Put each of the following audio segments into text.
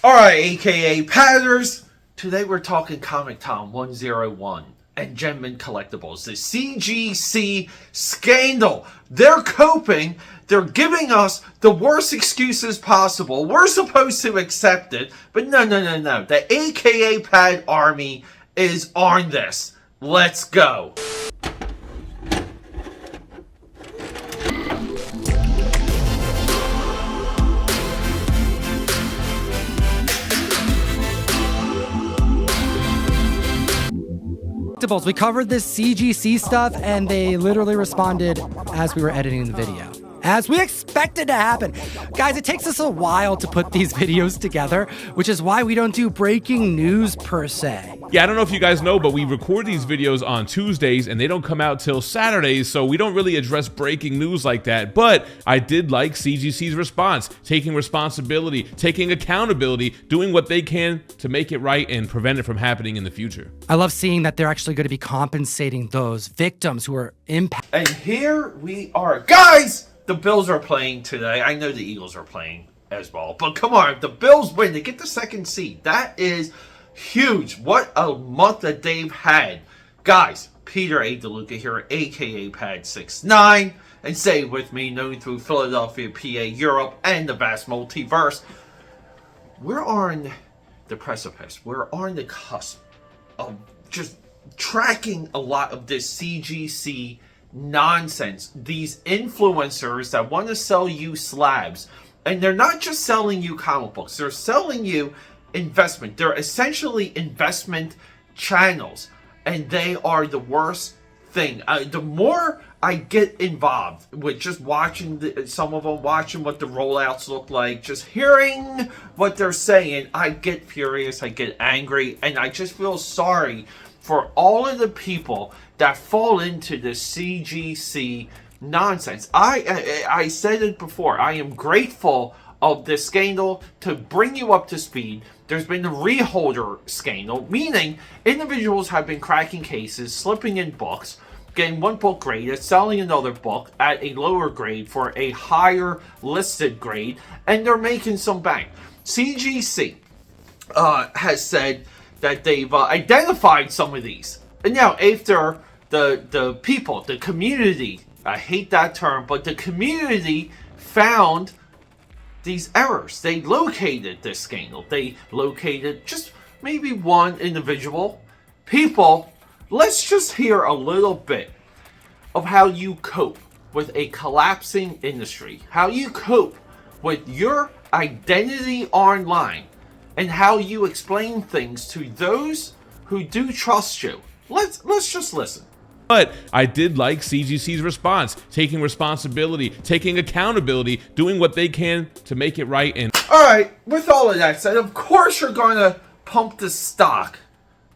Alright, aka Patters. Today we're talking Comic Tom 101 and Gemman Collectibles. The CGC scandal. They're coping. They're giving us the worst excuses possible. We're supposed to accept it. But no. The AKAPAD army is on this. Let's go. We covered this CGC stuff and they literally responded as we were editing the video. As we expected to happen. Guys, it takes us a while to put these videos together, which is why we don't do breaking news per se. Yeah, I don't know if you guys know, but we record these videos on Tuesdays and they don't come out till Saturdays, so we don't really address breaking news like that. But I did like CGC's response, taking responsibility, taking accountability, doing what they can to make it right and prevent it from happening in the future. I love seeing that they're actually going to be compensating those victims who are impacted. And here we are. Guys, the Bills are playing today. I know the Eagles are playing as well. But come on, if the Bills win, they get the second seed. That is huge. What a month that they've had. Guys, Peter A. DeLuca here, a.k.a. Pad69. And say with me, known through Philadelphia, PA, Europe, and the vast multiverse. We're on the precipice. We're on the cusp of just tracking a lot of this CGC nonsense. These influencers that want to sell you slabs. And they're not just selling you comic books. They're selling you investment. They're essentially investment channels. And they are the worst thing. The more I get involved with just watching some of them, watching what the rollouts look like, just hearing what they're saying, I get furious, I get angry, and I just feel sorry for all of the people that fall into the CGC nonsense. I said it before. I am grateful of this scandal to bring you up to speed. There's been the reholder scandal, meaning individuals have been cracking cases, slipping in books, getting one book graded, selling another book at a lower grade for a higher listed grade, and they're making some bank. CGC has said that they've identified some of these. And now, after the people, the community, I hate that term, but the community found these errors. They located this scandal. They located just maybe one individual. People, let's just hear a little bit of how you cope with a collapsing industry. How you cope with your identity online. And how you explain things to those who do trust you. Let's just listen. But I did like CGC's response, taking responsibility, taking accountability, doing what they can to make it right. And alright, with all of that said, of course you're going to pump the stock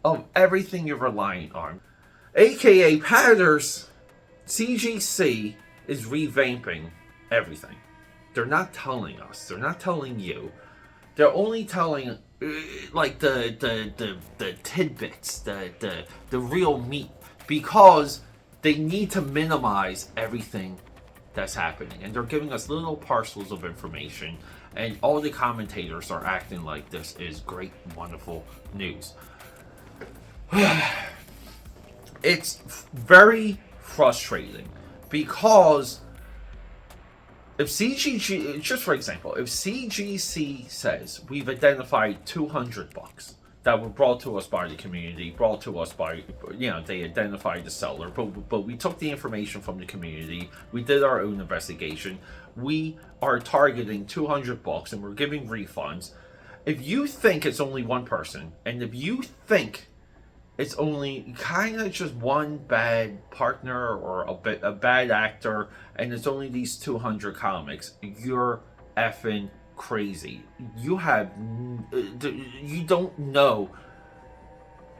of everything you're relying on. AKA Patters, CGC is revamping everything. They're not telling us. They're not telling you. They're only telling like the tidbits, the real meat, because they need to minimize everything that's happening. And they're giving us little parcels of information, and all the commentators are acting like this is great, wonderful news. It's very frustrating because if CGC, just for example, if CGC says we've identified 200 bucks that were brought to us by the community, brought to us by, they identified the seller, but we took the information from the community, we did our own investigation, we are targeting 200 bucks and we're giving refunds. If you think it's only one person, and if you think it's only kind of just one bad partner or a bad actor, and it's only these 200 comics, you're effing crazy. You don't know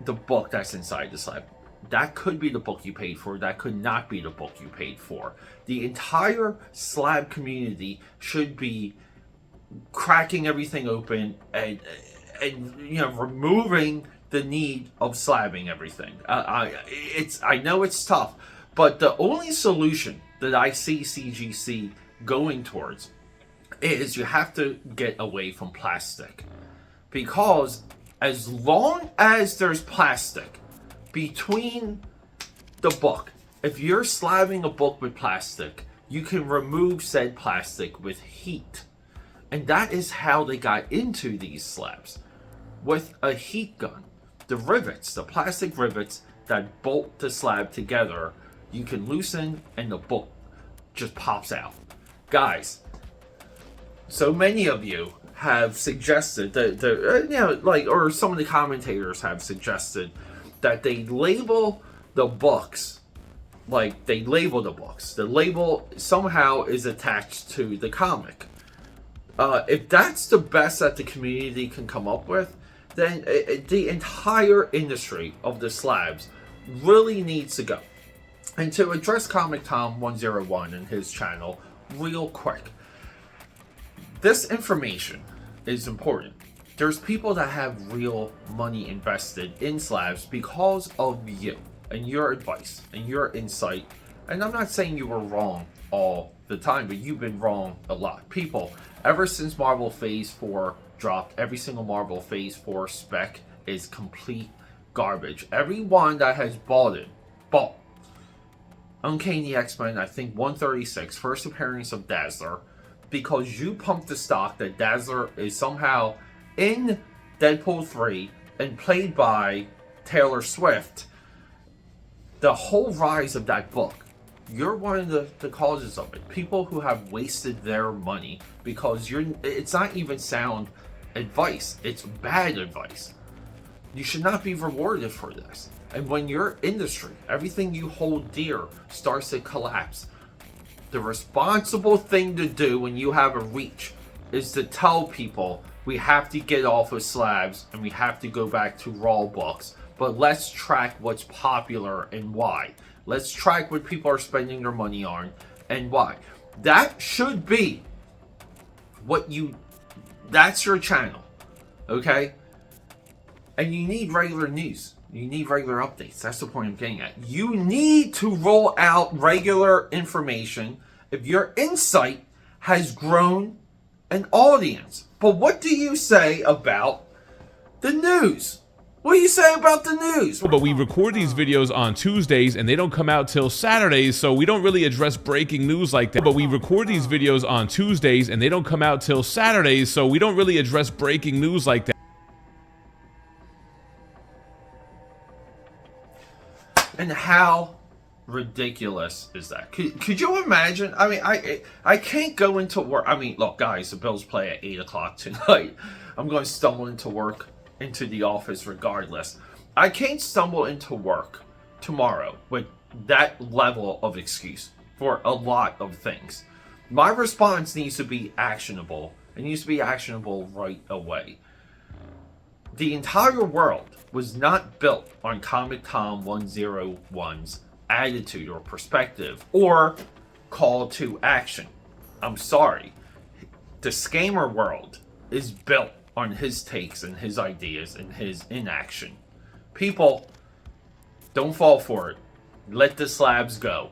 the book that's inside the slab. That could be the book you paid for. That could not be the book you paid for. The entire slab community should be cracking everything open and removing the need of slabbing everything. I know it's tough, but the only solution that I see CGC going towards is you have to get away from plastic. because as long as there's plastic between the book, if you're slabbing a book with plastic, you can remove said plastic with heat. And that is how they got into these slabs, with a heat gun. The rivets, the plastic rivets that bolt the slab together, you can loosen and the book just pops out. Guys, so many of you have suggested that, or some of the commentators have suggested that they label the books, like they label the books. The label somehow is attached to the comic. If that's the best that the community can come up with, then the entire industry of the slabs really needs to go. And to address Comic Tom 101 and his channel real quick, this information is important. There's people that have real money invested in slabs because of you and your advice and your insight. And I'm not saying you were wrong all the time, but you've been wrong a lot. People, ever since Marvel Phase 4 dropped, every single Marvel Phase 4 spec is complete garbage. Everyone that has bought. Uncanny X-Men, I think 136, first appearance of Dazzler, because you pumped the stock that Dazzler is somehow in Deadpool 3 and played by Taylor Swift. The whole rise of that book, you're one of the causes of it. People who have wasted their money because it's not even sound advice, it's bad advice. You should not be rewarded for this. And when your industry, everything you hold dear, starts to collapse, the responsible thing to do when you have a reach is to tell people we have to get off of slabs and we have to go back to raw books. But let's track what's popular and why. Let's track what people are spending their money on and why. That should be that's your channel, okay? And you need regular news. You need regular updates. That's the point I'm getting at. You need to roll out regular information if your insight has grown an audience. But what do you say about the news? What do you say about the news? But we record these videos on Tuesdays and they don't come out till Saturdays, so we don't really address breaking news like that. But we record these videos on Tuesdays and they don't come out till Saturdays, so we don't really address breaking news like that. And how ridiculous is that? Could you imagine? I mean, I can't go into work. I mean, look, guys, the Bills play at 8 o'clock tonight. I'm going to stumble into the office regardless. I can't stumble into work tomorrow with that level of excuse for a lot of things. My response needs to be actionable. It needs to be actionable right away. The entire world was not built on Comic Tom 101's attitude or perspective or call to action. I'm sorry. The scammer world is built on his takes and his ideas and his inaction. People, don't fall for it. Let the slabs go.